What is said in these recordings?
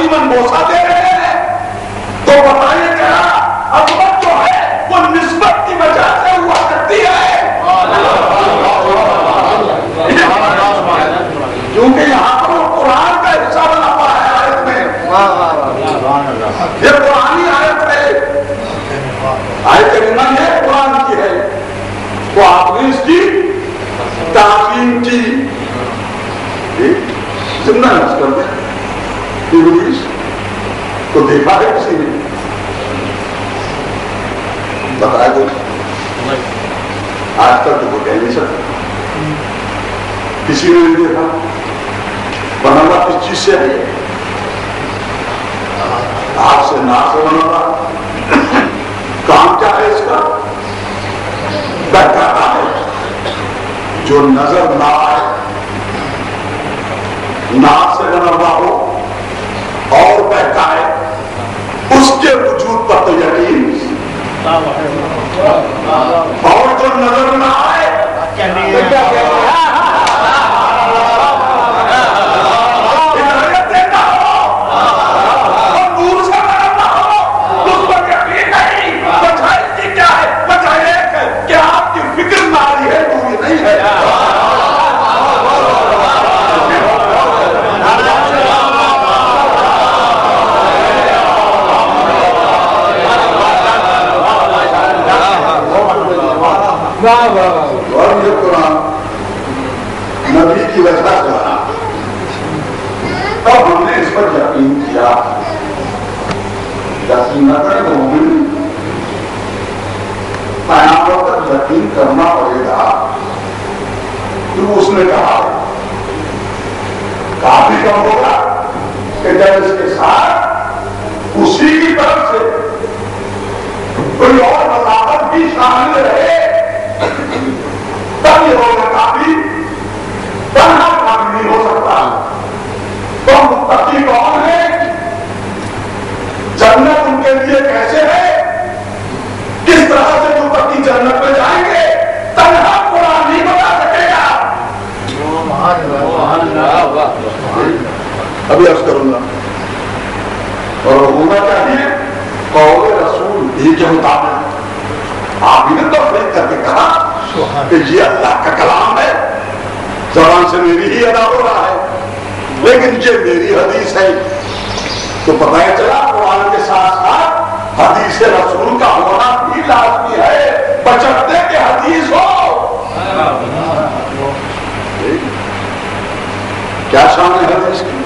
تعظیماً بوسہ دے رہے ہیں، تو بتائیے کیا عظمت جو ہے وہ نسبت کی وجہ سے ہوا کرتی ہے، کیونکہ یہاں پر وہ قرآن کا حصہ بنا ہوا ہے آیت میں، یہ قرآنی آیت ہے، آیت کریمہ یہ قرآن کی ہے، تو آپ نے اس کی تعظیم کی، زندہ نفس کر دیں ابلیس کو دیکھا ہے کسی نے؟ بتایا کوئی؟ آج تک تو کوئی کہہ نہیں سکتا، کسی نے نہیں دیکھا، بنا ہوا کس چیز سے ہے؟ آگ سے، نار سے بنا ہوا، کام کیا ہے اس کا؟ بہکاتا ہے، جو نظر نہ آئے، نار سے بنا ہوا ہو اور بہکائے، اس کے وجود پر تو یقین، اور جو نظر نہ آئے ہدایت دیتا ہو اور نور سے بناتا ہو، اس پر یقین نہیں، وجہ اس کی کیا ہے؟ وجہ ایک ہے کہ آپ کی فکر ناری ہے، دوری نہیں ہے۔ اور یہ قرآن نبی کی وجہ سے بنا، تب ہم نے اس پر یقین کیا، یقین نہ کرے مومن پیامبر پر یقین کرنا پڑے گا، تو اس نے کہا کافی کم ہوگا کہ جب اس کے ساتھ اسی کی طرف سے کوئی اور وضاحت بھی شامل رہے تب یہ ہوگا کافی، تنہا کافی نہیں ہو سکتا۔ تو متقی کون ہے؟ جنت ان کے لیے کیسے ہے؟ کس طرح سے متقی جنت میں جائیں گے؟ تنہا قرآن نہیں بتا سکے گا۔ ابھی عرض کروں گا، اور ہونا چاہیے قول رسول ہی کے مطابق۔ آپ ہی نے تفریح کر کے کہا کہ یہ اللہ کا کلام ہے، زبان سے میری ہی ادا ہو رہا ہے، لیکن یہ میری حدیث ہے، تو پتہ چلا قرآن کے ساتھ ساتھ حدیث رسول کا ہونا بھی لازمی ہے، بچتے کہ حدیث ہو۔ کیا شان ہے حدیث کی؟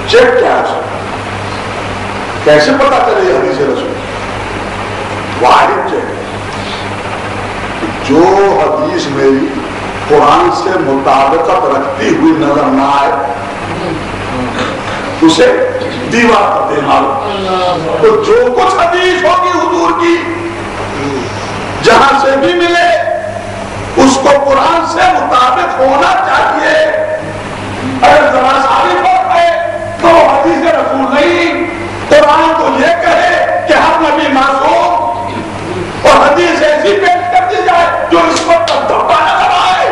چیک کیا ہے؟ کیسے پتا چلے یہ حدیث رسول؟ واحد چیک، جو حدیث میری قرآن سے مطابقت رکھتی ہوئی نظر نہ آئے اسے دیوار پر دے مارو۔ تو جو کچھ حدیث ہوگی حضور کی جہاں سے بھی ملے اس کو قرآن سے مطابق ہونا چاہیے۔ اگر ذرا ثابت ہو گئے تو حدیث رسول نہیں، قرآن تو یہ کہے کہ ہر نبی معصوم، اور حدیث ایسی پیش کر دی جائے جو اس وقت تک دھبا نہ لگائے۔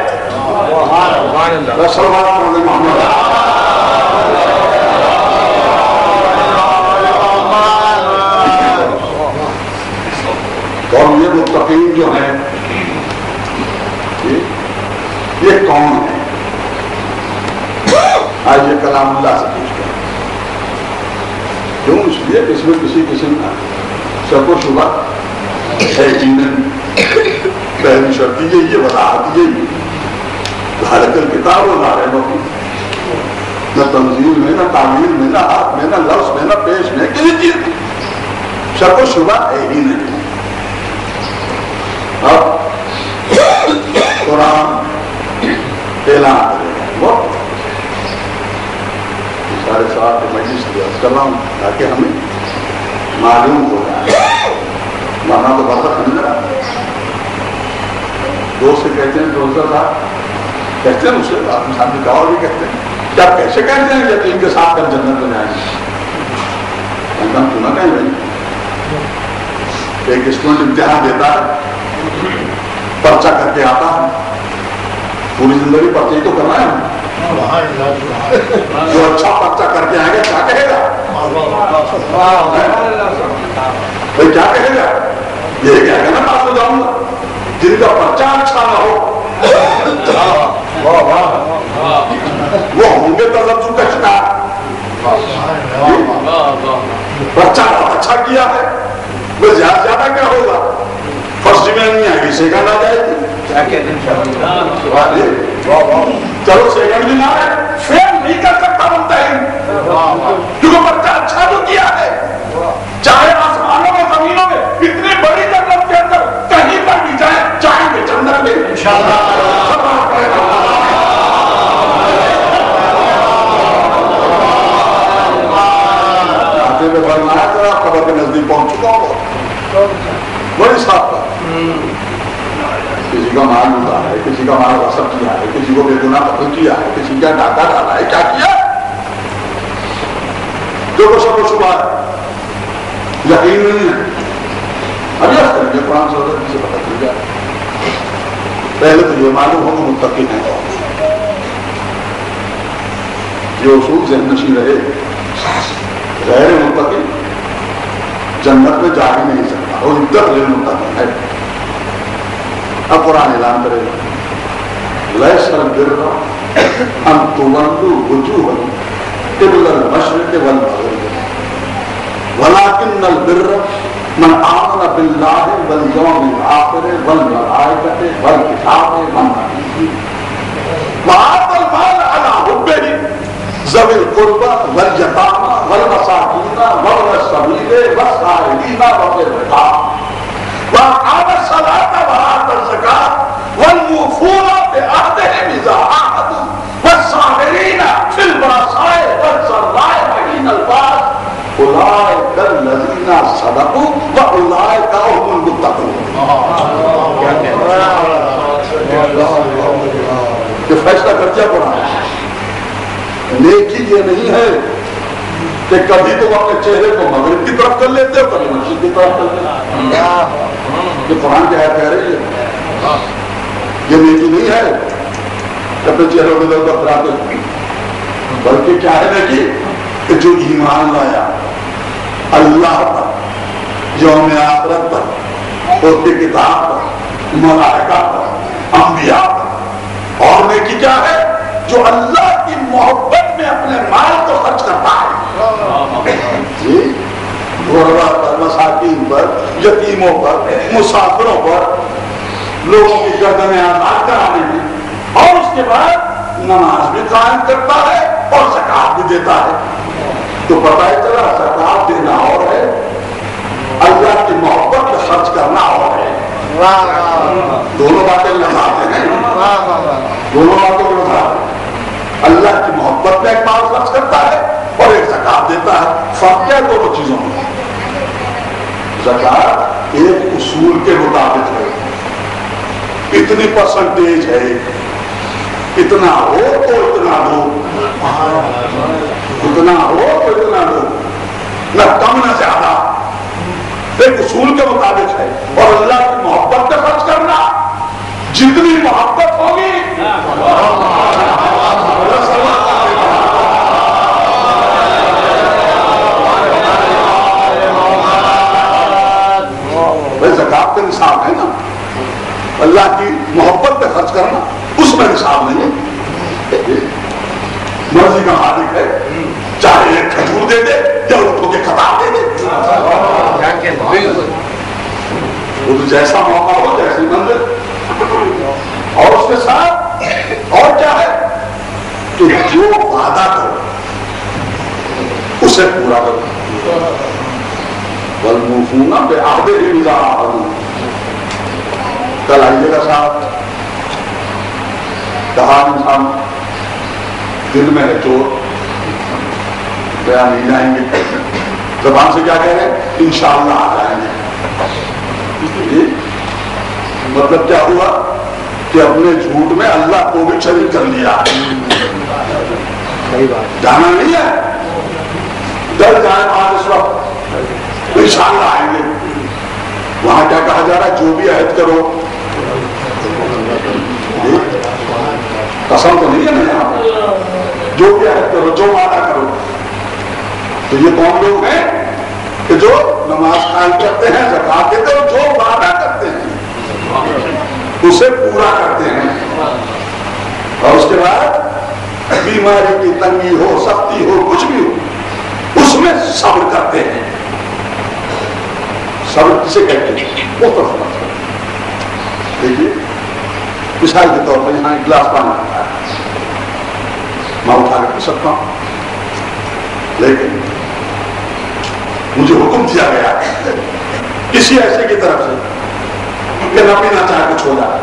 اور یہ متقین جو ہیں یہ کون ہے؟ آج یہ کلام اللہ سے پوچھتے ہیں، کیوں؟ اس لیے اس میں کسی قسم کا شک و شبہ ہے ہی نہیں۔ پہلی شرط یہ وضاحت یہی، حالت الکتاب و لا ریب فیہ، نہ تنزیل میں، نہ تعمیل میں، نہ حق میں، نہ لفظ میں، نہ پیش میں، کسی چیز میں شک و شبہ ہے ہی نہیں۔ اب قرآن اعلان کرے گا، سارے صاحب کے مجلس کی عرض کر رہا ہوں تاکہ ہمیں معلوم ہو جائے، ورنہ تو بہت خنجر ہے۔ دوست سے کہتے ہیں دوست صاحب کہتے ہیں اسے آپ انسان کی گواہ بھی کہتے ہیں، کیا کیسے کہتے ہیں یقین کے ساتھ ہم جنت میں جائیں گے؟ ہم کیوں نہ کہیں بھائی، ایک اسٹوڈنٹ امتحان دیتا ہے، پرچہ کر کے آتا ہے، پوری زندگی پرچہ ہی تو کرنا ہے، جو اچھا پرچہ کر کے آئے گا کیا کہے گا؟ بھائی کیا کہے گا؟ یہ کہے گا نا پاس ہو جاؤں گا جن کا پرچہ اچھا نہ ہو وہ ہوں گے تذبذب کا شکار. پرچہ اچھا کیا ہے بس زیادہ زیادہ کیا ہوگا؟ فرسٹ میں نہیں آئے گی سیکنڈ آ جائے گی. چلو سیکنڈ بھی نہ آئے فیل نہیں کر سکتا بنتا ہے کیونکہ پرچہ اچھا تو کیا ہے. چاہے آسمانوں میں زمینوں میں اتنی بڑی جنت کے اندر کہیں پر بھی جائیں چاہیں گے جنت میں خبر کے نزدیک پہنچ چکا ہوں بڑی صاف بات. کسی کا مال لوٹا ہے, کسی کا مال غصب کیا ہے, کسی کو بے گناہ قتل کیا ہے, کسی کا ڈاکہ ڈالا ہے, کیا کیا جو کو شک و شبہ ہے یقین نہیں ہے. ابھی اس طرح کے قرآن سے پتہ چل گیا. پہلے تو یہ معلوم ہو کہ متقی ہیں یہ اصول ذہن نشین رہے. غیر متقی جنت میں جا ہی نہیں سکتا اور ادھر غیر متقی ہے. اب قرآن اعلان کرے گا لیس البر ان تولوا وجوہکم قبل المشرق والمغرب ولکن البر من آمن باللہ والیوم الآخر والملائکۃ والکتاب والنبیین وآتى المال على حبه ذوي القربى والیتامى والمساکین وابن السبیل والسائلین وفي الرقاب وأقام الصلاة وآتى الزكاة والموفون بعهدهم إذا عاهدوا والصابرين في البأساء والضراء وحين البأس أولئك الذين صدقوا وأولئك هم المتقون. یہ فیصلہ کر دیا قرآن. نیکی یہ نہیں ہے کہ کبھی تم اپنے چہرے کو مغرب کی طرف کر لیتے ہو کبھی مشرق کی طرف کر لیتے ہو. یہ قرآن کی آیت کہہ رہی ہے یہ نیکی نہیں ہے کہ اپنے چہرے کو ادھر ادھر پھراتے ہو, بلکہ کیا ہے نیکی کہ جو ایمان لایا اللہ پر, یوم آخرت پر, اور کی کتاب پر, ملائکہ پر, انبیاء پر. اور نیکی کیا ہے جو اللہ کی محبت میں اپنے مال کو خرچ کرتا ہے. غربا پر, مساکین پر, یتیموں پر, مسافروں پر, لوگوں کی گردنیں آزاد کرانے میں, اور اس کے بعد نماز بھی قائم کرتا ہے اور زکات بھی دیتا ہے. تو پتہ ہی چلا زکات دینا اور ہے, اللہ کی محبت میں خرچ کرنا اور ہے. دونوں باتیں لگاتے ہیں, دونوں باتوں کو لگاتے ہیں. اللہ کی محبت میں ایک مال خرچ کرتا ہے اور ایک زکات دیتا ہے. فرق کیا ہے دونوں چیزوں میں؟ زکات ایک اصول کے مطابق ہے, اتنی پرسنٹیج ہے, اتنا ہو تو اتنا دو, اتنا ہو تو اتنا دو, نہ کم نہ زیادہ, ایک اصول کے مطابق ہے. اور اللہ کی محبت میں خرچ کرنا, جتنی محبت ہوگی زکات کا نصاب ہے نا, اللہ کی محبت پہ خرچ کرنا اس میں نصاب نہیں ہے. مرضی کا مالک ہے, چاہے ایک کھجور دے دے یا اٹھو کے کتاب دے دے, وہ تو جیسا موقع ہو جیسی منزل. اور اس کے ساتھ اور کیا ہے کہ جو وعدہ کرو اسے پورا کرو. والموفون بعہدہم اذا عاہدوا. کل آئیے گا صاحب, کہا انسان دل میں ہے چور, بیان نہیں جائیں گے, زبان سے کیا کہہ رہے ہیں انشاءاللہ آ جائیں گے. مطلب کیا ہوا کہ اپنے جھوٹ میں اللہ کو بھی شریک کر لیا. جانا نہیں ہے, ڈر جائے آج اس وقت انشاءاللہ آئیں گے. وہاں کیا کہا جا رہا ہے, جو بھی عہد کرو, قسم تو نہیں ہے نا یہاں پہ, جو بھی عہد کرو, جو وعدہ کرو. تو یہ کون لوگ ہیں جو نماز قائم کرتے ہیں، زکات دیتے ہیں، جو وعدہ کرتے ہیں اسے پورا کرتے ہیں، اور اس کے بعد بیماری کی تنگی ہو، سختی ہو، کچھ بھی ہو، اس میں صبر کرتے ہیں۔ صبر کسے کہتے ہیں؟ وہ تو سمجھ دیکھیے، مثال کے طور پر یہاں ایک گلاس پانی رکھا ہے، میں اٹھا کے پی سکتا ہوں، لیکن مجھے حکم دیا گیا کسی ایسے کی طرف سے کہ نہ پینا چاہے کچھ ہو جائے۔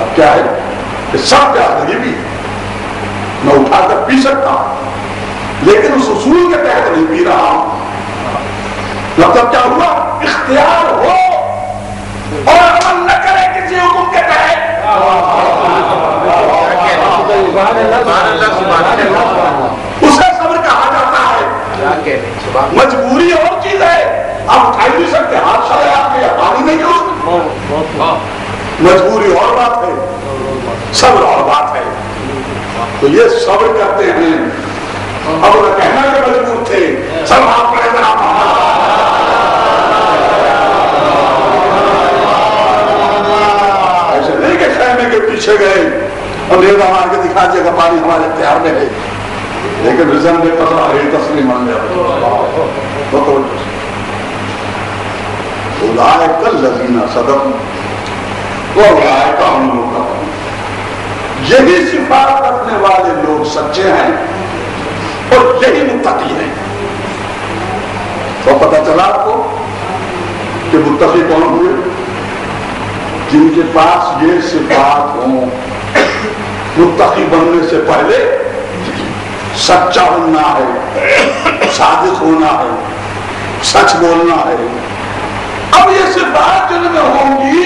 اب کیا ہے کہ سب لگی بھی میں اٹھا کر پی سکتا ہوں، لیکن اس اصول کے تحت نہیں پی رہا ہوں۔ مطلب کیا ہوا؟ اختیار ہو اور عمل نہ کرے کسی حکم کے تحت، اسے صبر کہا جاتا ہے۔ مجبوری اور چیز ہے، آپ اٹھا ہی نہیں سکتے، ہاتھ چلے آپ کے پانی نہیں ہے اس میں، مجبوری اور بات ہے، صبر اور بات ہے۔ تو یہ صبر کرتے ہیں۔ اب وہ کہنا کہ مجبور تھے، سب آپ پڑے ذرا ایسے نہیں کہ خیمے کے پیچھے گئے اور نیزہ مار کے دکھا دیا کہ پانی ہمارے اختیار میں ہے، لیکن رضن میں پتہ ہے تسلیم مان لیا۔ اولئک الذین صدقوا واولئک هم المتقون، یہی صفات رکھنے والے لوگ سچے ہیں اور یہی متقی ہیں۔ تو پتہ چلا آپ کو کہ متقی کون ہوئے؟ جن کے پاس یہ صفات ہوں۔ متقی بننے سے پہلے سچا بننا ہے، صادق ہونا ہے، سچ بولنا ہے۔ اب یہ صفات جن میں ہوں گی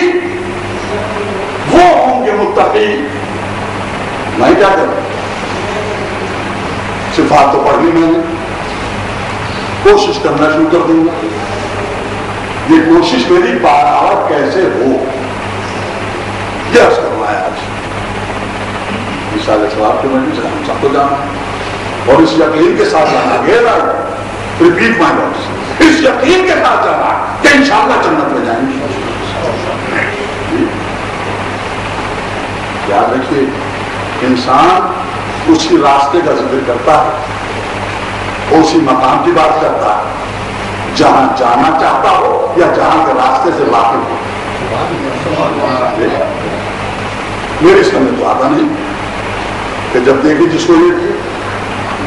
وہ ہوں گے متقی۔ میں کیا کروں؟ صفات تو پڑھنی میں نے، کوشش کرنا شروع کر دوں گا۔ یہ کوشش میری بارآور کیسے ہو یہ عرض کروایا آج مثال ثواب کے مجلس سے ہم سب کو جانا ہے، اور اس یقین کے ساتھ جانا ہے، ریپیٹ مائی ورڈز، اس یقین کے ساتھ جانا ہے کہ انشاءاللہ جنت میں جائیں گے۔ یاد رکھیے، انسان اسی راستے کا ذکر کرتا ہے، اسی مقام کی بات کرتا ہے جہاں جانا چاہتا ہو یا جہاں کے راستے سے واقف ہو۔ میرے سمجھ تو آتا نہیں کہ جب دیکھیں جس کو یہ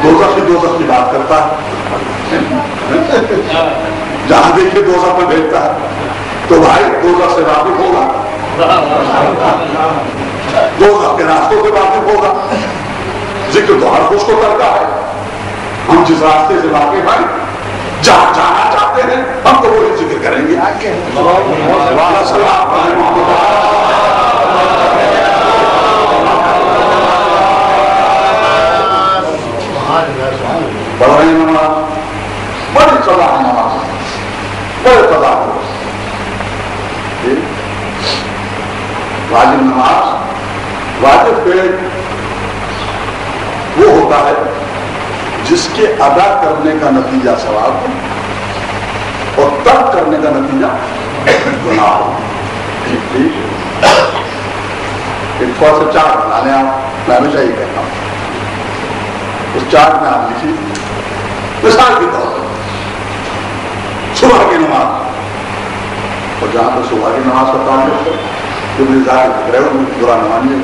دوزخ کی بات کرتا ہے، جہاں دیکھے دوزخ میں بھیجتا ہے، تو بھائی دوزخ سے واقف ہوگا، دوزخ کے راستوں سے واقف ہوگا۔ ذکر تو ہر خوش کو کرتا ہے، ہم جس راستے سے واقف ہیں، جہاں جانا چاہتے ہیں، ہم تو وہی ذکر کریں گے۔ پڑھ رہے ہیں نماز، بڑی قضا ہے نماز، بڑے قضا ہے۔ واجب نماز، واجب پیٹ وہ ہوتا ہے جس کے ادا کرنے کا نتیجہ ثواب ہو اور ترک کرنے کا نتیجہ گناہ ہو۔ ایک تھوڑا سا چارٹ بنا لیں آپ، میں ہمیشہ یہ کہتا ہوں، اس چارٹ میں آپ لکھیے مثال کے طور پر صبح کی نماز، اور جہاں پر صبح کی نماز کا تعلق ہے جو میری ذات فکر ہے وہ برا نہ مانیے،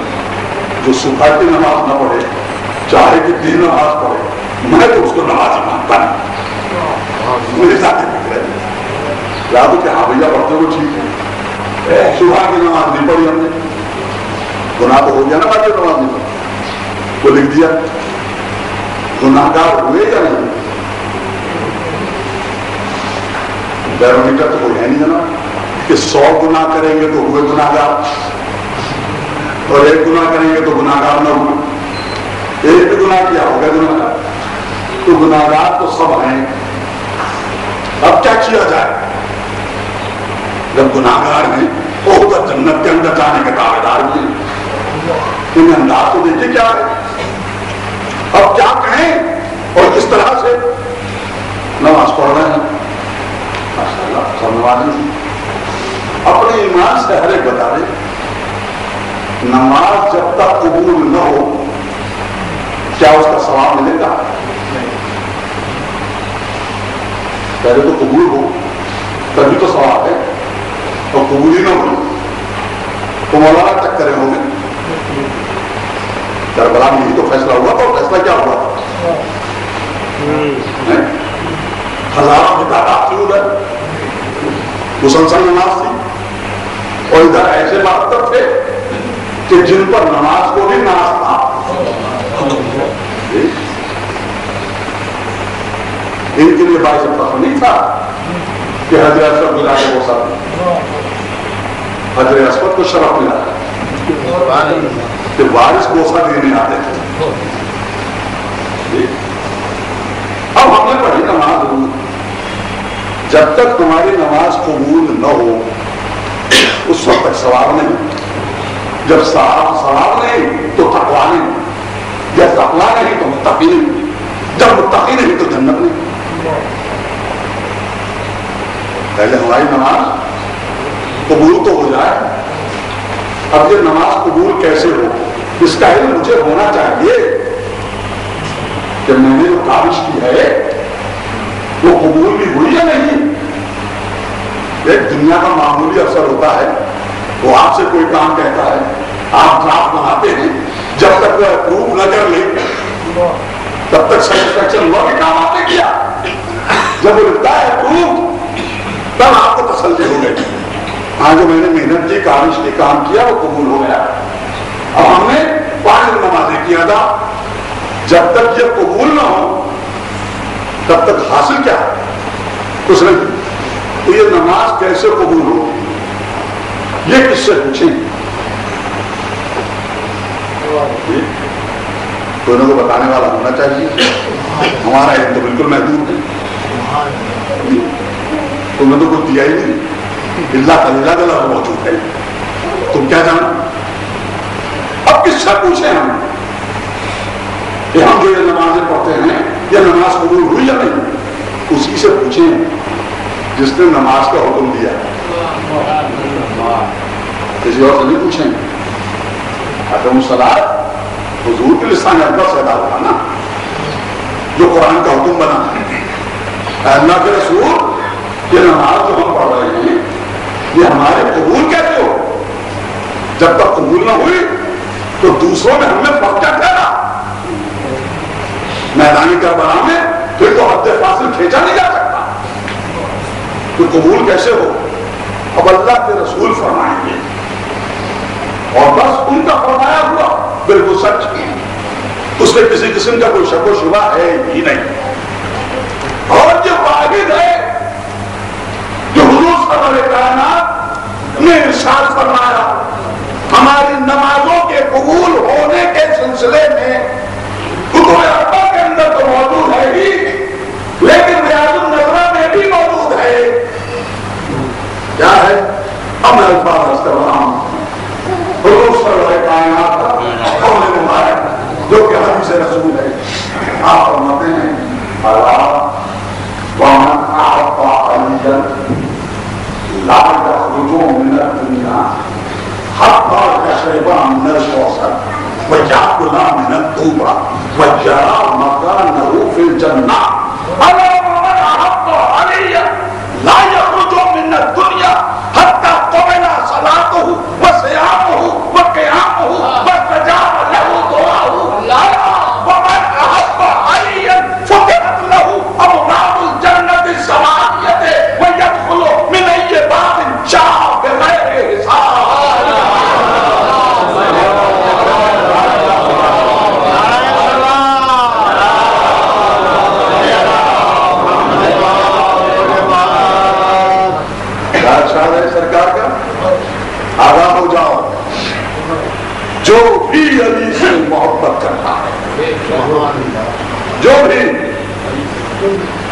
جو صبح کی نماز نہ پڑھے چاہے کہ دن نماز پڑھے، میں تو اس کو نماز مانتا نہیں، میری ذات فکر ہے۔ یاد ہو کہ ہاں بھیا پڑھتے وہ ٹھیک ہے، صبح کی نماز نہیں پڑھی ہم نے، گناہ تو ہو گیا نا، باقی نماز نہیں پڑھی، وہ لکھ دیا، گناہگار ہوئے یا نہیں؟ بیرومیٹر تو کوئی ہے نہیں جناب کہ 100 گناہ کریں گے تو ہوئے گناہگار اور 1 گناہ کریں گے تو گناہگار نہ ہوئے، ایک بھی گناہ کیا ہوگا گناہگار، تو گناہگار تو سب ہیں۔ اب کیا کیا جائے؟ جب گناہگار ہیں وہ تو جنت کے اندر جانے کے دعوے دار بھی ہیں، انہیں انداز تو دیکھیے کیا ہے۔ اب کیا کہیں اور کس طرح سے نماز پڑھ رہے نماز جب تک قبول نہ ہو کیا اس کا ثواب ملے گا؟ پہلے تو قبول ہو تبھی تو ثواب ہے، اور قبول ہی نہ ہو تو مولانا تک کرے ہوں گے. کربلا میں یہی تو فیصلہ ہوا تھا. اور فیصلہ کیا ہوا تھا؟ ہزاروں بدعات تھی ادھر، مسلسل نماز تھی، اور ادھر ایسے بات تھے کہ جن پر نماز کو بھی ناز تھا. ان کے لیے باعث فخر نہیں تھا کہ حضرت اسود ملا کے بوسا دیا. حضرت اسود کو شرف ملا کہ وارث بوسا دینے آتے تھے. اب ہم نے پڑھی نماز ضرور، جب تک تمہاری نماز قبول نہ ہو اس وقت تک ثواب نہیں. جب ثواب نہیں تو تقویٰ نہیں، جب تقویٰ نہیں تو متقی نہیں، جب متقی نہیں تو جنت نہیں. پہلے ہماری نماز قبول تو ہو جائے. اب یہ نماز قبول کیسے ہو اس کا علم مجھے ہونا چاہیے کہ میں نے جو کاوش کی ہے وہ قبول بھی ہوئی یا نہیں. ایک دنیا کا معمولی افسر ہوتا ہے، وہ آپ سے کوئی کام کہتا ہے، آپ ڈرافٹ بناتے ہیں، جب تک وہ اپروو نہ کر لے تب تک سیٹسفیکشن ہوا کہ کام آپ نے کیا. جب وہ لکھتا ہے اپروو تب آپ کو تسلی ہو گئی، ہاں جو میں نے محنت کی، کاوش کی، کام کیا وہ قبول ہو گیا. اب ہم نے 5 نمازیں کیا تھا، جب تک یہ قبول نہ ہو تب تک حاصل کیا کچھ نہیں. تو یہ نماز کیسے قبول ہو یہ کس سے پوچھیں؟ دونوں کو بتانے والا ہونا چاہیے. ہمارا علم تو بالکل محدود ہے، تم نے تو کچھ دیا ہی نہیں. اللہ تعالیٰ گلا موجود ہے، تم کیا جانا. اب کس سے پوچھیں ہم کہ ہم جو یہ نمازیں پڑھتے ہیں یہ نماز قبول ہوئی یا نہیں؟ اسی سے پوچھیں جس نے نماز کا حکم دیا. کسی اور سے نہیں پوچھیں. حکم الصلاۃ حضور کے لسان اکبر سے ادا ہوا نا، جو قرآن کا حکم بنا. اللہ کے رسول یہ نماز جو ہم پڑھ رہے ہیں یہ ہمارے قبول کیسے ہو؟ جب تک قبول نہ ہوئی تو دوسروں میں ہم نے فرق کیا ٹھہرا؟ میدانی کربلا میں پھر تو حد فاصل کھینچا نہیں جا سکتا. تو قبول کیسے ہو؟ اب اللہ کے رسول فرمائیں گے اور بس ان کا فرمایا ہوا بالکل سچ، اس میں کسی قسم کا کوئی شک و شبہ ہے ہی نہیں. اور یہ واحد ہے جو حضور سرور کائنات نے ارشاد فرمایا ہماری نمازوں کے قبول ہونے کے سلسلے میں کتب اربعہ کے اندر تو موجود ہے ہی، لیکن ریاض النظرہ میں بھی موجود ہے. کیا ہے؟ اب میں الفاظ عرض کر رہا ہوں. حضور سرور کائنات کا قول مبارک جو کہ حدیث رسول ہے، آپ فرماتے ہیں اللہ ومن اعطى عليا لا يخرج من الدنيا حتى يشرب من الكوثر ويأكل من الطوبى ويرى مكانه في الجنة. ألا ومن أعطى عليا لا يخرج من الدنيا حتى قبل صلاته وصيامه وقيامه واستجاب له دعاؤه. ومن أحب عليا فتحت له أبواب الجنة السماوية ويدخل من أي باب شاء بغير حساب. سرکار کا آگاہ ہو جاؤ، جو بھی علی سے محبت کرتا ہے، جو بھی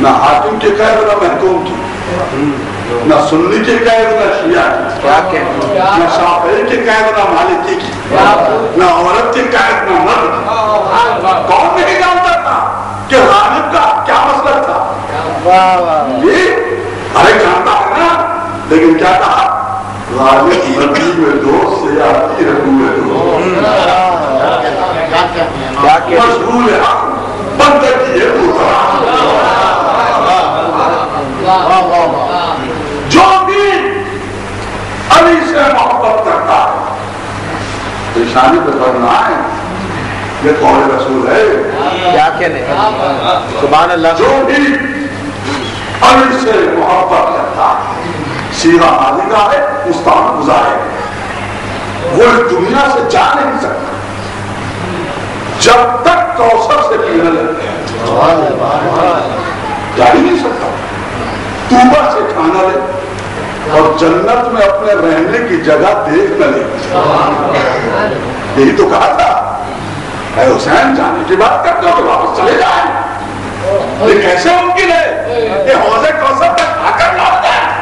نہ حاکم کی قید نہ محکوم کی، نہ سنی کی قید نہ شیعہ کی، نہ شافعی کی قید نہ مالکی کی، نہ عورت کی قید نہ مرد. کون نہیں جانتا تھا کہ غالب کا کیا مسئلہ تھا؟ یہ ارے جانتا ہے نا، لیکن کیا کہا غالب نبی میں دوست سے آتی ہے روح دوست مشغول حق بندگی ہے جو بھی علی سے محبت کرتا ہے پیشانی پہ پڑھنا ہے یہ قول رسول ہے کیا کہنے سبحان اللہ جو بھی علی سے محبت کرتا ہے سیرہ حاضی کا ہے مستعان گزارے وہ دنیا سے جا نہیں سکتا جب تک کوثر سے پینے لگے جا ہی نہیں سکتا توبہ سے کھانا لے اور جنت میں اپنے رہنے کی جگہ دیکھ نہ لے یہی تو کہا تھا اے حسین جانے کی بات کرتے ہو تو واپس چلے جائیں یہ کیسے ممکن ہے یہ حوض کوثر تک آ کر لوٹ جائیں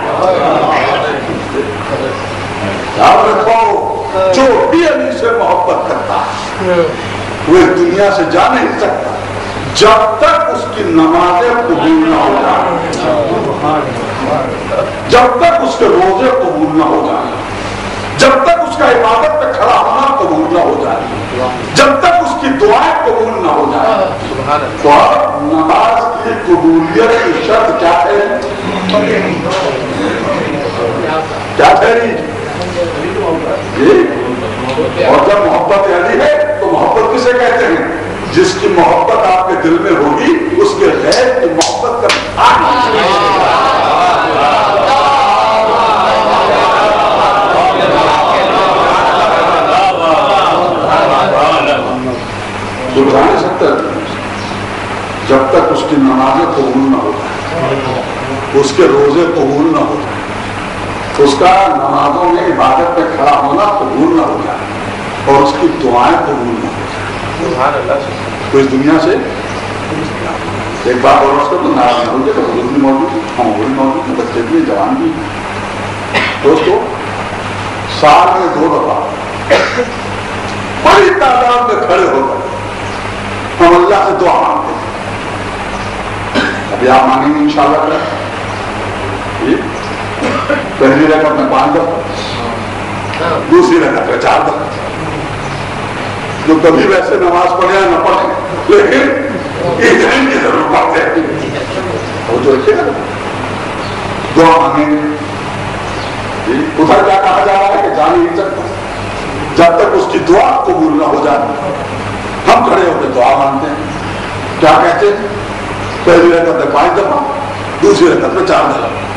یاد رکھو جو بھی علی سے محبت کرتا ہے وہ اس دنیا سے جا نہیں سکتا جب تک اس کی نمازیں قبول نہ ہو جائیں جب تک اس کے روزے قبول نہ ہو جائیں جب تک اس کا عبادت پہ کھڑا ہونا قبول نہ ہو جائے جب تک اس کی دعائیں قبول نہ ہو جائے تو اب نماز کی قبولیت کی شرط کیا ہے کیا ٹھہری اور جب محبت علی ہے تو محبت کسے کہتے ہیں جس کی محبت آپ کے دل میں ہوگی اس کے غیر کی محبت کا بلا نہیں سکتا جب تک اس کی نمازیں قبول نہ ہو جائے اس کے روزے قبول نہ ہو جائے اس کا نمازوں میں عبادت پہ کھڑا ہونا قبول نہ ہو جائے اور اس کی دعائیں قبول نہ ہو جائے تو اس دنیا سے ایک بات اور اس کا تو ناراض نہ ہو جائے تو بزرگ بھی موجود ہے ہم بھی موجود ہیں بچے بھی جوان بھی دوستو سال میں 2 دفعہ بڑی تعداد میں کھڑے ہو کر ہم اللہ سے دعا مانگتے ہیں ابھی آپ مانگیں گے انشاءاللہ کریں پہلی رکعت میں 5 دفعہ دوسری رکعت میں 4 دفعہ جو کبھی ویسے نماز پڑھے یا نہ پڑھے لیکن ادھر کی ضرور پڑھتے ہیں وہ جو رکھے گا دعا مانگیں گے ادھر کیا کہا جا رہا ہے کہ جان نہیں سکتا جب تک اس کی دعا قبول نہ ہو جائے ہم کھڑے ہو کے دعا مانگتے ہیں کیا کہتے ہیں پہلی رکعت میں 5 دفعہ دوسری رکعت میں 4 دفعہ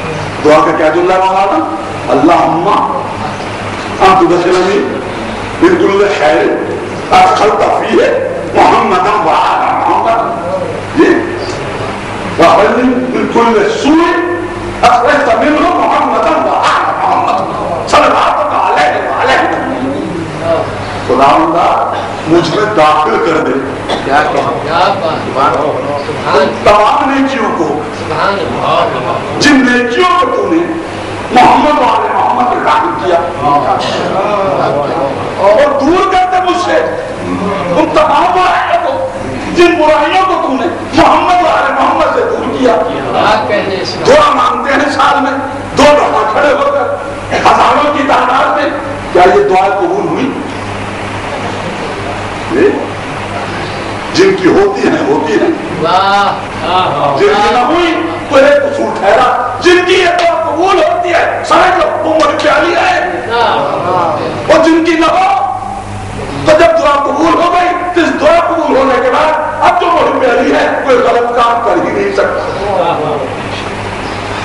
دعا کا کیا جملہ مانگا اللہم انت تدخلنی من کل خیر ادخلت فیہ محمدا وعلی محمد واخرجنی من کل سوء اخرجت منہ محمدا وعلی محمد صلواتک علیہ وعلیہ خداوندہ مجھ میں داخل کر دے تمام نیکیوں کو جن نیکیوں کو تو نے محمد والے محمد نے داخل کیا اور دور کر دے مجھ سے ان تمام برائیوں کو جن برائیوں کو تو نے محمد والے محمد سے دور کیا دعا مانگتے ہیں سال میں 2 دفعہ کھڑے ہو کر ہزاروں کی تعداد میں کیا یہ دعا قبول ہوئی جن کی ہوتی ہیں جن کی نہ ہوئی تو ایک قصور ٹھہرا جن کی یہ دعا قبول ہوتی ہے سمجھ لو وہ بڑی پیاری ہے اور جن کی نہ ہو تو جب دعا قبول ہو گئی تو اس دعا قبول ہونے کے بعد اب جو بڑی پیاری ہے کوئی غلط کام کر ہی نہیں سکتا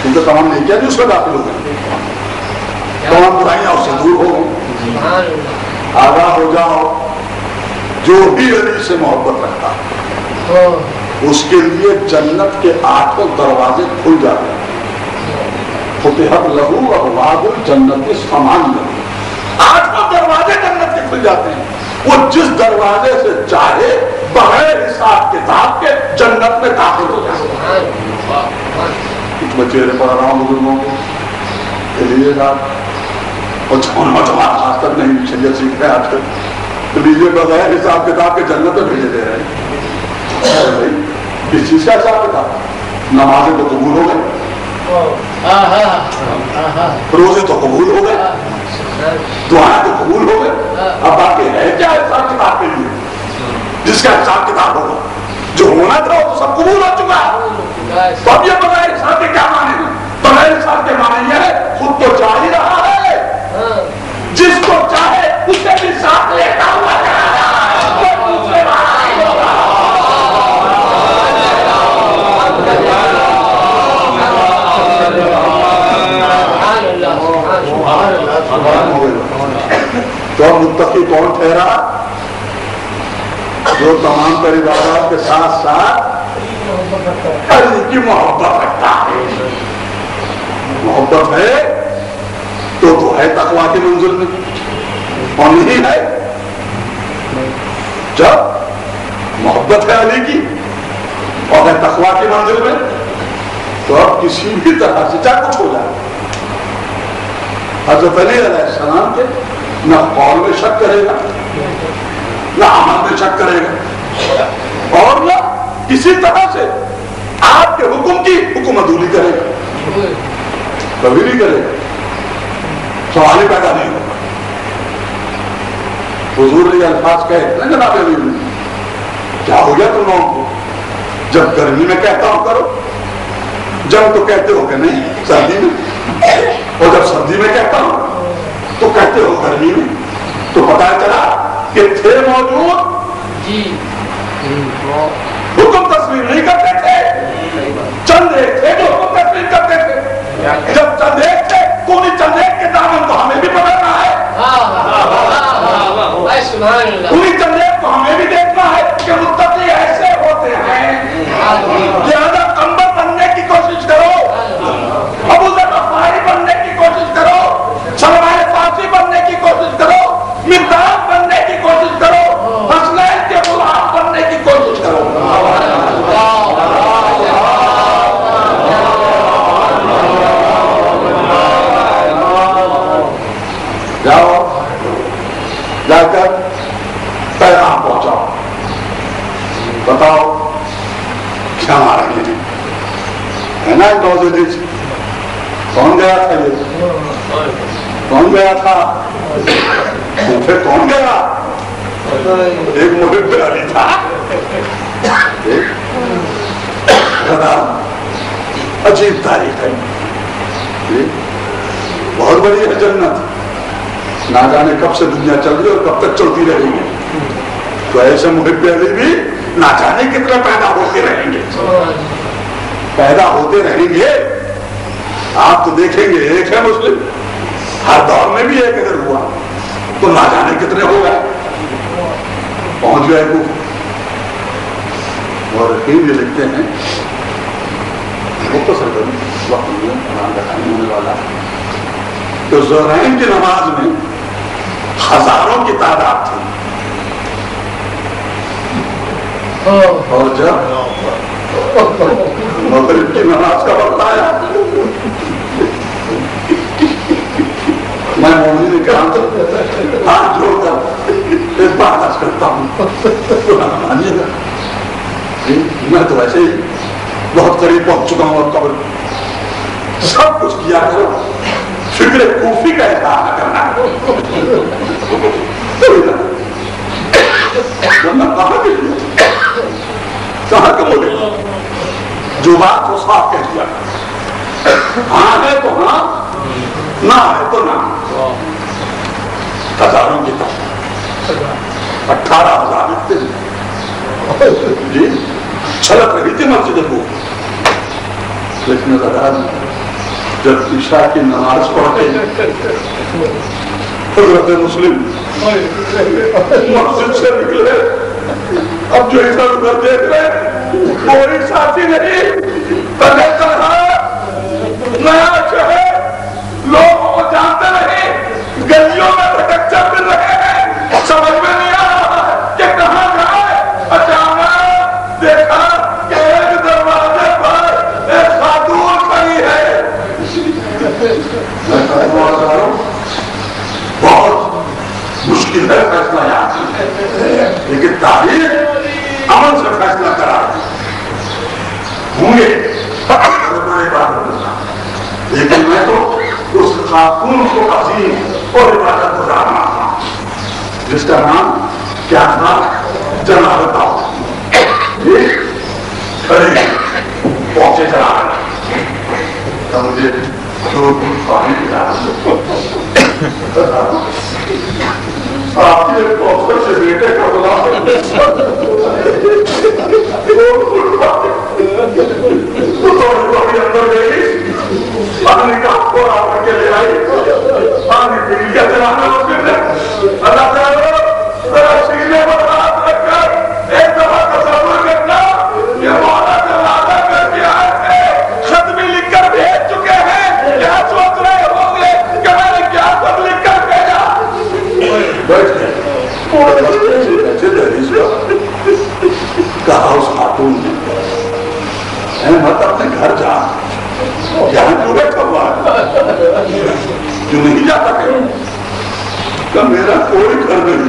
کیونکہ تمام نہیں کیا جو اس میں داخل ہو گئی تمام برائیاں اس سے دور ہو گئی آگاہ ہو جاؤ جو بھی علی سے محبت رکھتا ہے اس کے لیے جنت کے 8 دروازے کھل جاتے ہیں فتحت لہو ابواب الجنت الثمانیہ 8 دروازے جنت کے کھل جاتے ہیں وہ جس دروازے سے چاہے بغیر حساب کتاب کے جنت میں داخل ہو جاتے ہیں کچھ بچے پڑھ رہا ہوں بزرگوں کے لیے اور نوجوان خاص تک نہیں شریعت سیکھ رہے آج کل تو لیجیے بغیر حساب کتاب کے جنت میں بھیجے دے رہے ہیں کس چیز کا حساب کتاب نمازیں تو قبول ہو گئے روزے تو قبول ہو گئے, دعائیں تو قبول ہو گئے, اب باقی ہے کیا حساب کتاب کے لیے جس کا حساب کتاب ہوگا؟ جو ہونا تھا وہ تو سب قبول ہو چکا ہے. تو اب یہ بغیر حساب کے کیا معنی ہے؟ بغیر حساب کے معنی یہ ہے خود تو چاہ ہی رہا ہے, جس کو چاہے اسے بھی ساتھ لیتا ہوا تو متقی کون ٹھہرا؟ جو تمام تر عبادات کے ساتھ ساتھ اللہ کی محبت رکھتا ہے. محبت ہے تو ہے تقویٰ کی منزل میں, اور نہیں ہے جب محبت ہے علی کی اور ہے تقویٰ کی منزل میں, تو اب کسی بھی طرح سے چاہے کچھ ہو جائے. حضرت علی علیہ السلام کے نہ قول میں شک کرے گا, نہ عمل میں شک کرے گا, اور نہ کسی طرح سے آپ کے حکم کی حکم عدولی کرے گا, کبھی نہیں کرے گا. سوال ہی پیدا نہیں ہوگا. حضور نے الفاظ کہے نا جناب علی نے, کیا ہو گیا تم لوگوں کو؟ جب گرمی میں کہتا ہوں کرو, جب تو کہتے ہو کہ نہیں سردی میں, اور جب سردی میں کہتا ہوں تو کہتے ہو گرمی میں. تو پتہ چلا کہ تھے موجود, حکم تسلیم نہیں کرتے تھے, چند ایک تھے جو حکم تسلیم کرتے تھے. جب چند ایک تھے تو انہیں چند ایک کے دامن کو ہمیں بھی پکڑنا ہے, انہیں چند ایک کو ہمیں بھی دیکھنا ہے کہ متقی ایسے ہوتے ہیں. لہذا کمبل بننے کی کوشش کرو, ابو ذر غفاری بننے کی کوشش کرو, سلمان فارسی بننے کی کوشش کرو, مقداد بننے کی کوشش کرو, حسنین کے غلام بننے کی کوشش کرو. جاؤ جا کر پیغام پہنچاؤ, بتاؤ کیا ہمارا یہ ہے نا. کون گیا تھا, یہ کون گیا تھا, پھر کون گیا؟ ایک محب علی تھا, عجیب تاریخ ہے, بہت بڑی ہے جنت, نہ جانے کب سے دنیا چل رہی اور کب تک چلتی رہے گی. تو ایسے محب علی بھی نہ جانے کتنے پیدا ہوتے رہیں گے, پیدا ہوتے رہیں گے. آپ تو دیکھیں گے ایک ہے مسلم, ہر دور میں بھی ایک اگر ہوا تو نہ جانے کتنے ہو گئے, پہنچ گئے کو. اور یہ لکھتے ہیں مختصر کروں وقت میں قرآن کا ٹائم ہونے والا, تو ظہرین کی نماز میں ہزاروں کی تعداد تھی, اور جب مغرب کی نماز کا وقت آیا میں مومنین کرام ہاتھ جوڑ کر ایک بات عرض کرتا ہوں, مانیے گا میں تو ویسے ہی بہت قریب پہنچ چکا ہوں, اور قبر سب کچھ کیا کرو, فکر کوفی کا اظہار نہ کرنا کہاں کے بولے, جو بات وہ صاف کہہ دیا, ہاں ہے تو ہاں, نہ ہے تو نہ. ہزاروں کی طرح 18,000 اتنے جی چھلک رہی تھی مسجد کو, لیکن جب عشاء کی نماز پڑھتے حضرت مسلم مسجد سے نکلے, اب جو ادھر ادھر دیکھ رہے کوئی ساتھی نہیں, نیا شہر, لوگ وہ جانتے نہیں, گلیوں میں بھٹکتے پھر رہے ہیں, سمجھ میں نہیں آ رہا کہ کہاں جائے. اچانک دیکھا کہ ایک دروازے پر ایک خاتون کھڑی ہے. بہت مشکل ہے فیصلہ یاد, لیکن تاریخ عمل سے فیصلہ کرا ہوں گے. خاتون کو عظیم اور عبادت گزار مانا جس کا نام کیا تھا؟ جناب داؤد. کھڑے پہنچے جناب تو مجھے پانی پلا آپ کے کوثر سے بیٹے کا غلام اندر گئی پانی کا پورا کر کے لے آئی پانی پی لیا چلانا اللہ تعالیٰ ذرا سینے پر ہاتھ رکھ کر ایک دفعہ تصور کرنا یہ مولا جلالہ کر کے آئے تھے خط بھی لکھ کر بھیج چکے ہیں کیا سوچ رہے ہوں گے کہ میں نے کیا سب لکھ کر بھیجا بیٹھ گئے کہا اس خاتون نے مت اپنے گھر جا یہاں کیوں بیٹھا ہوا ہے کیوں نہیں جاتا کہ میرا کوئی گھر نہیں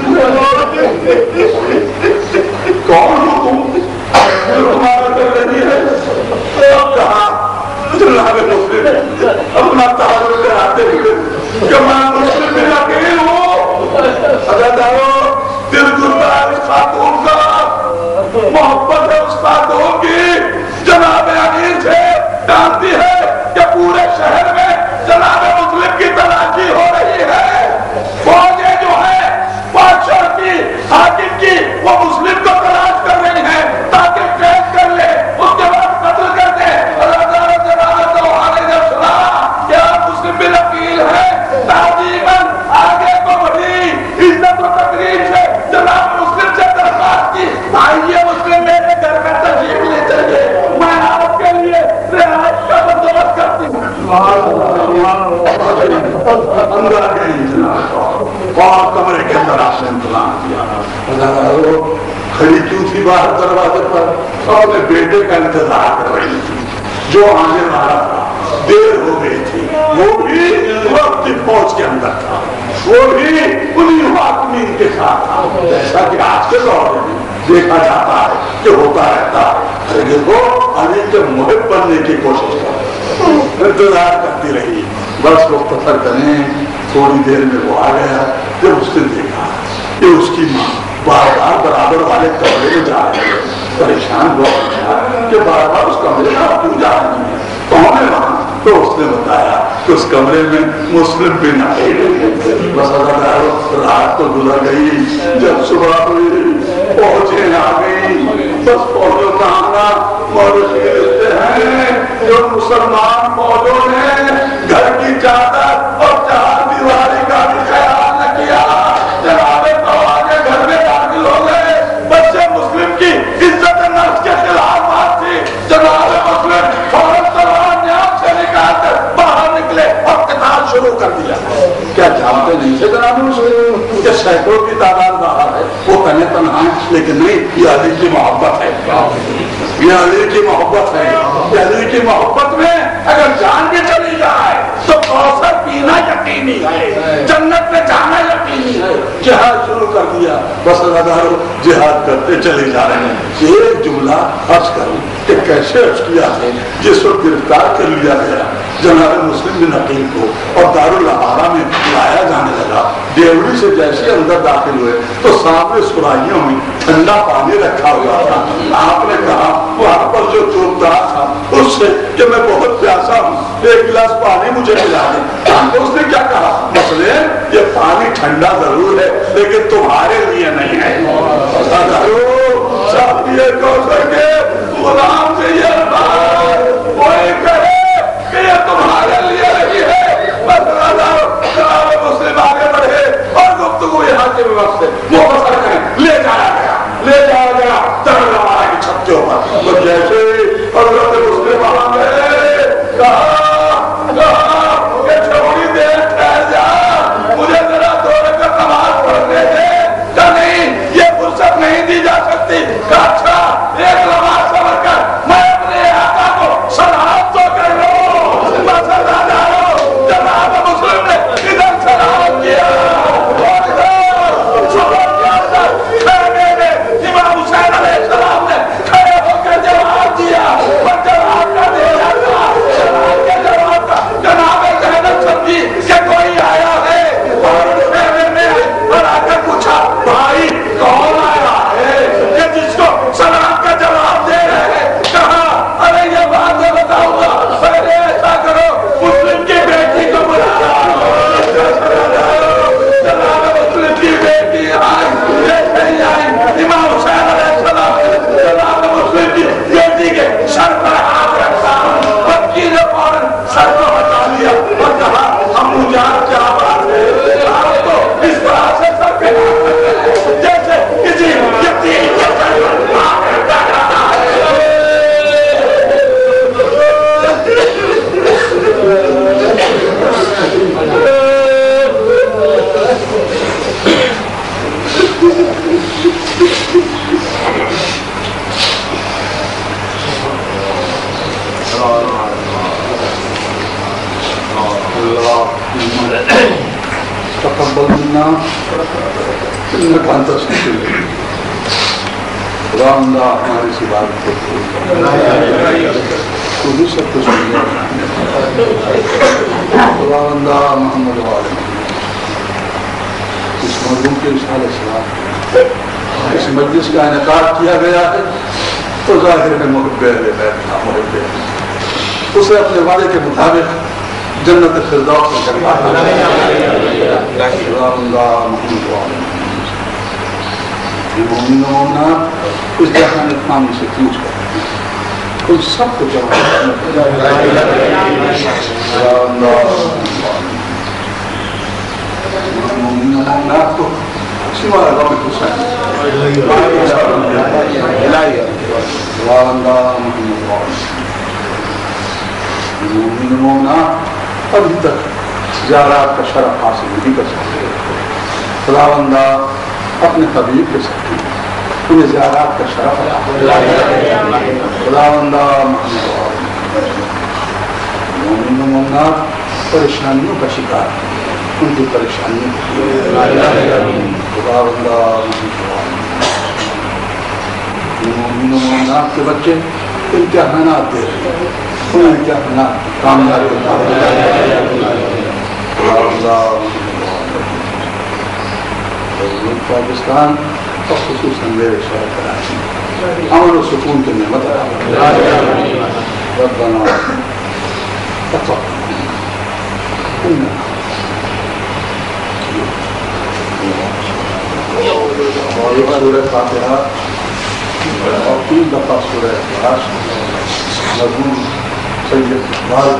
کون ہو تم تمہارا کر رہی ہے کہا اپنا تعارف کراتے ہوئے کہ میں مسلم میں اکیل ہوں. اگر دارو دل گرتا ہے اس خاتون کا محبت ہے اس خاتون کی جناب امیر سے جانتی ہے کہ پورے شہر میں جناب مسلم کی تلاشی ہو رہی ہے فوجیں جو ہے بادشاہ کی حاکم کی وہ مسلم کو تلاش کر رہی ہیں تاکہ قید کر لے اس کے بعد قتل کر دے. مسلم بن عقیل ہے تعظیماً آگے کو بڑھی عزت و تقریب سے جناب مسلم سے درخواست کی آئیے مسلم میرے گھر میں تشریف لے چلیے میں آپ کے لیے رہائش کا بندوبست کرتی ہوں. اندر گئی جناب اور کمرے کے اندر آپ نے انتظام کیا. کھڑی کیوں تھی باہر دروازے پر اور اپنے بیٹے کا انتظار کر رہی تھی جو آنے والا تھا. دیر ہو گئی تھی وہ بھی وقت فوج کے اندر تھا وہ بھی انہیں حاکمین کے ساتھ تھا جیسا کہ آج کے دور میں دیکھا جاتا ہے کہ ہوتا رہتا ہے. وہ علی کے محب بننے کی کوشش کر انتظار کرتی رہی بس مختصر کریں تھوڑی دیر میں وہ آ گیا. جب اس نے دیکھا کہ اس کی ماں بار بار برابر والے کمرے میں جا رہے ہیں پریشان ہوا کہ بار بار اس کمرے میں کیوں جا رہی ہے کون ہے وہاں. تو اس نے بتایا کہ اس کمرے میں مسلم بن عقیل. بس رات تو گزر گئی جب صبح ہوئی فوجیں آ گئی بس فوجوں کا آنا مورشتے ہیں جو مسلمان فوجوں نے گھر کی چادر اور چار دیواری کا بھی خیال نہ کیا. جناب آگے گھر میں داخل ہو گئے بچے مسلم کی عزت نفس کے خلاف بات تھی. جناب مسلم فوراً باہر نکلے اور قتال شروع کر دیا. کیا جانتے نہیں تھے جناب مسلم کہ سینکڑوں کی تعداد باہر ہے وہ تنے تنہا ہے لیکن نہیں یہ علی کی محبت ہے یہ علی کی محبت ہے. یہ علی کی محبت میں اگر جان بھی چلی جائے تو کوثر پینا یقینی ہے جنت میں جانا یقینی ہے. جہاد شروع کر دیا بس اداروں جہاد کرتے چلے جا رہے ہیں. ایک جملہ عرض کروں کہ کیسے عرض کیا ہے جس وقت گرفتار کر لیا گیا جناب مسلم بن عقیل کو اور دارالحرہ میں لایا جانے لگا. ڈیوڑی سے جیسے اندر داخل ہوئے تو سامنے سرائیوں میں ٹھنڈا پانی رکھا ہوا تھا. آپ نے کہا وہاں پر جو چوکدار تھا اس سے کہ میں بہت پیاسا ہوں ایک گلاس پانی مجھے پلا دیں. اس نے کیا کہا مسئلے یہ پانی ٹھنڈا ضرور ہے لیکن تمہارے لیے نہیں ہے. غلام سے یہ بات کوئی کہے کہ یہ تمہارے لیے نہیں ہے. بس مسلم آگے بڑھے اور گفتگو یہاں کے وقت سے مختصر کریں لے جایا گیا ترنوارا کی چھت کے اوپر. جیسے حضرت مسلم وہاں گئے کہا کہ تھوڑی دیر ٹھہر جا مجھے ذرا دو رکعت نماز پڑھنے دے. کہ نہیں یہ فرصت نہیں دی جا سکتی. اچھا ایک تقبل منا انك انت السميع العليم. خدا اللہ ہماری سی بات کو خود سب کچھ خدا اللہ محمد والے اس موضوع کے رسالہ سلام اس مجلس کا انعقاد کیا گیا ہے تو ظاہر ہے محب اہل بیت تھا، محب اسے اپنے وعدے کے مطابق جنت فردوس میں کرنا ہے. خدا اللہ محمد والے مومن و مومنات اس جہان فانی سے پوچھ کر ان سب کو جمع مومن و مومنات کو سوائے غم حسین مومن و مومنات ابھی تک زیارات کا شرف حاصل نہیں کر سکتے. خداوندہ اپنے حبیب کے ساتھ انہیں زیارات کا شرف خداوندہ مومن و مومنات پریشانیوں کا شکار ان کی پریشانیوں خداوندہ مومن و مومنات کے بچے امتحانات دے رہے ہیں انہیں امتحانات کامیاب خداوندہ پاکستان اور خصوصاً میرے شہر کراچی امن و سکون کی نعمت ربنا تقبل منا اور یہ سورہ فاتحہ اور 3 دفعہ سورہ اخلاص مضمون سید اقبال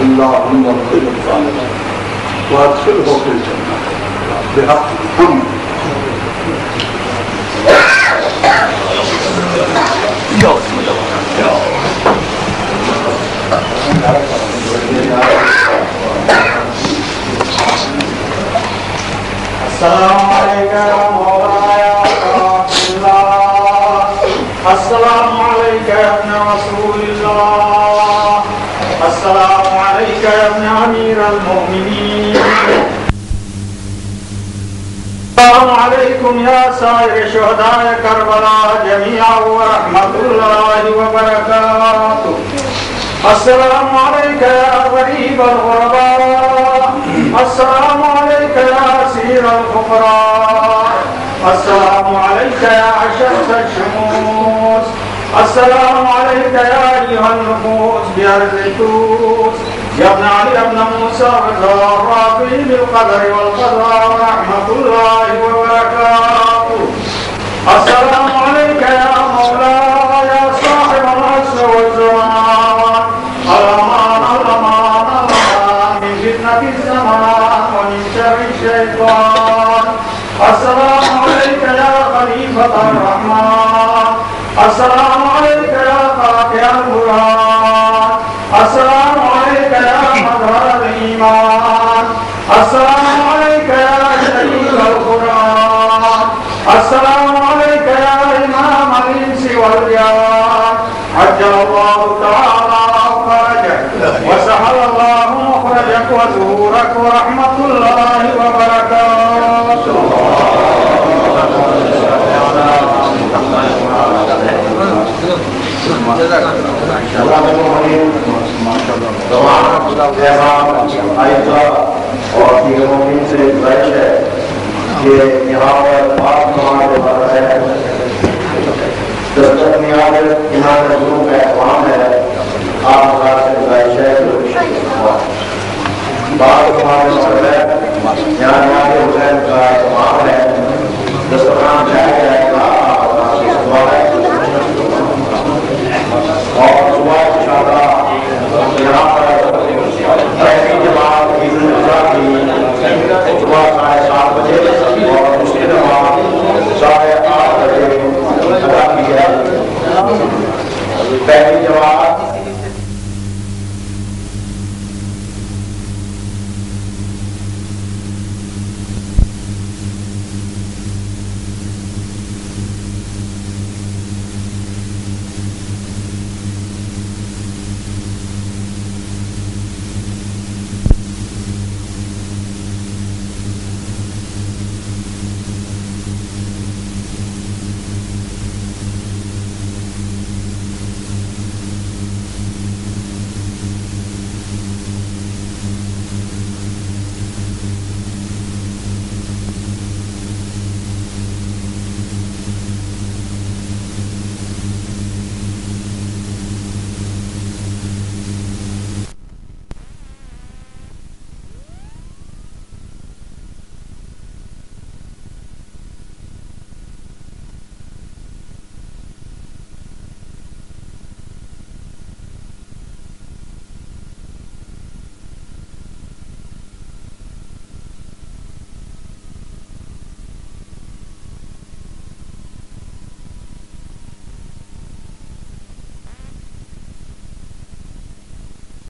اللهم اغفر لنا وادخله في الجنة بحق محمد. السلام علیکم مولانا اللہ. السلام علیکم ابن رسول اللہ. السلام علیکم ابن امیر المؤمنین. السلام علیکم یا سائر شہداء کربلا جميعا ورحمۃ اللہ وبرکاتہ. السلام علیکم یا غریب الغرباء. السلام علیکم یا اسیر الفقراء. السلام علیکم یا اشرف الشموس. السلام علیکم یا ایھا النفوس بأرض طوس. یا ابن علی ابن موسیٰ رضا الرافع بالقدر والقضاء ورحمۃ اللہ وبرکاتہ. السلام علیکم یا مولا یا صاحب العصر والزمان. الامان الامان الامان من فتنة الزمان ومن شر الشیطان. السلام علیکم یا خلیفۃ الرحمن. السلام علیکم یا فاتح القرآن. السلام علیکم یا مظہر الایمان. السلام علیکم یا شریف القرآن. السلام علیکم یا امام الانس والجان. عجل اللہ تعالی فرجک وسهل اللہ مخرجک وظہورک ورحمۃ اللہ وبرکاتہ. اور دیگر مومن سے گزارش ہے کہ یہاں پر آپ نماز پڑھ رہے ہیں. دستک نیاز یہاں کے گروپ کا احترام ہے. آپ حضرات سے گزارش ہے کہ بات ہمارے مسئلہ یہاں